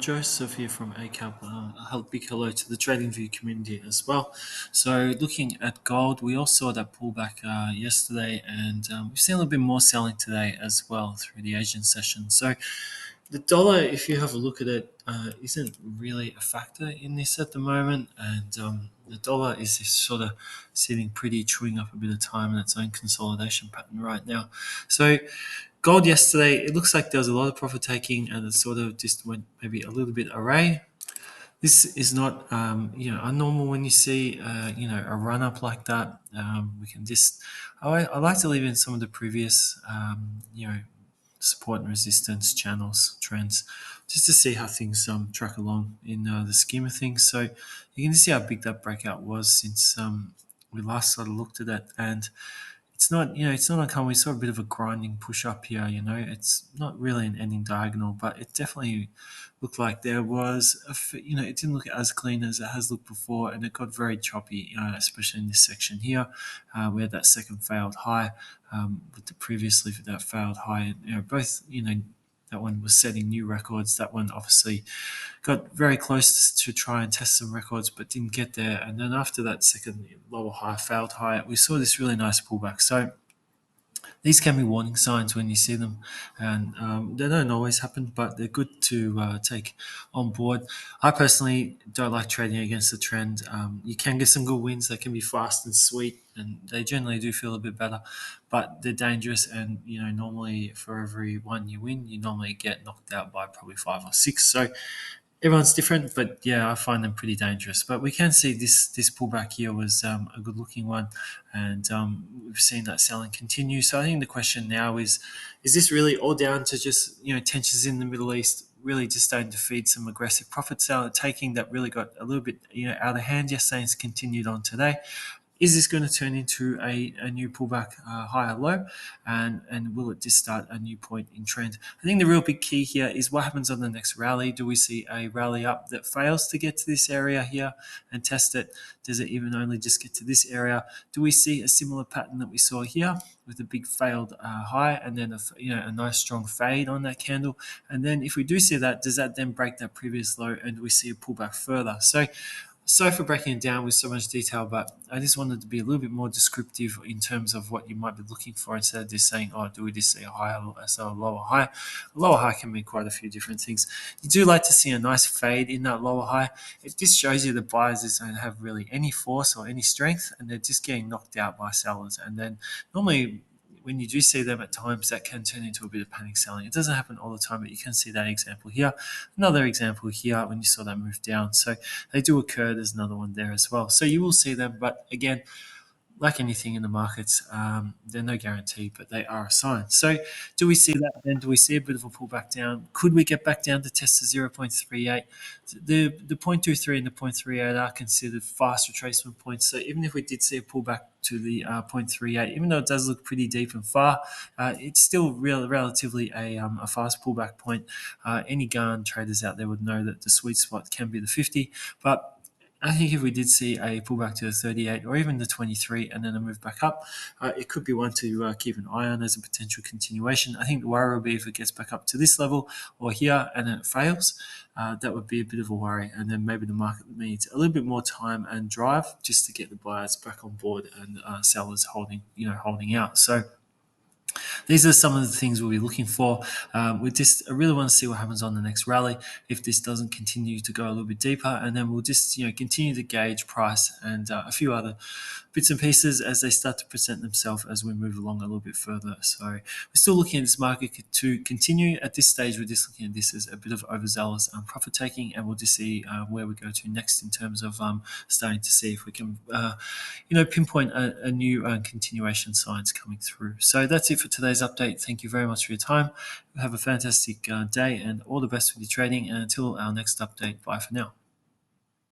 Joseph here from Eightcap. A big hello to the TradingView community as well. So, looking at gold, we all saw that pullback yesterday, and we've seen a little bit more selling today as well through the Asian session. So, the dollar, if you have a look at it, isn't really a factor in this at the moment, and the dollar is just sort of sitting pretty, chewing up a bit of time in its own consolidation pattern right now. So, gold yesterday, it looks like there was a lot of profit taking, and it sort of just went maybe a little bit array. This is not, unnormal when you see, a run up like that. We can just, I like to leave in some of the previous, support and resistance channels trends, just to see how things track along in the scheme of things. So you can see how big that breakout was since we last sort of looked at it, and it's not uncommon. We saw a bit of a grinding push up here. It's not really an ending diagonal, but it definitely looked like there was it didn't look as clean as it has looked before, and it got very choppy, especially in this section here. We had that second failed high, with the previously that failed high. Both, that one was setting new records. That one obviously got very close to try and test some records, but didn't get there. And then after that second lower high, failed high, we saw this really nice pullback. So these can be warning signs when you see them, and they don't always happen, but they're good to take on board. I personally don't like trading against the trend. You can get some good wins. They can be fast and sweet, and they generally do feel a bit better, but they're dangerous. And normally for every one you win, you normally get knocked out by probably 5 or 6. So everyone's different, but yeah, I find them pretty dangerous. But we can see this pullback here was a good looking one, and we've seen that selling continue. So I think the question now is this really all down to just tensions in the Middle East really just starting to feed some aggressive profit taking that really got a little bit out of hand yesterday and it's continued on today? Is this going to turn into a new pullback, higher low, and will it just start a new point in trend? I think the real big key here is what happens on the next rally. Do we see a rally up that fails to get to this area here and test it? Does it even only just get to this area? Do we see a similar pattern that we saw here with a big failed high and then a nice strong fade on that candle? And then if we do see that, does that then break that previous low and do we see a pullback further? So sorry for breaking it down with so much detail, but I just wanted to be a little bit more descriptive in terms of what you might be looking for instead of just saying, oh, do we just see a higher or a lower high? A lower high can mean quite a few different things. You do like to see a nice fade in that lower high. It just shows you the buyers just don't have really any force or any strength, and they're just getting knocked out by sellers. And then normally, when you do see them at times, that can turn into a bit of panic selling. It doesn't happen all the time, but you can see that example here. Another example here when you saw that move down. So they do occur. There's another one there as well. So you will see them, but again, like anything in the markets, they're no guarantee, but they are a sign. So do we see that then? Do we see a bit of a pullback down? Could we get back down to test the 0.38? The 0.23 and the 0.38 are considered fast retracement points. So even if we did see a pullback to the 0.38, even though it does look pretty deep and far, it's still relatively a fast pullback point. Any gun traders out there would know that the sweet spot can be the 50, but I think if we did see a pullback to the 38 or even the 23 and then a move back up, it could be one to keep an eye on as a potential continuation. I think the worry will be if it gets back up to this level or here and then it fails. That would be a bit of a worry. And then maybe the market needs a little bit more time and drive just to get the buyers back on board and sellers holding out. So these are some of the things we'll be looking for. I really want to see what happens on the next rally if this doesn't continue to go a little bit deeper, and then we'll just continue to gauge price and a few other bits and pieces as they start to present themselves as we move along a little bit further. So we're still looking at this market to continue. At this stage, we're just looking at this as a bit of overzealous profit taking, and we'll just see where we go to next in terms of starting to see if we can pinpoint a new continuation signs coming through. So that's it for today's update. Thank you very much for your time. Have a fantastic day and all the best with your trading. And until our next update, bye for now.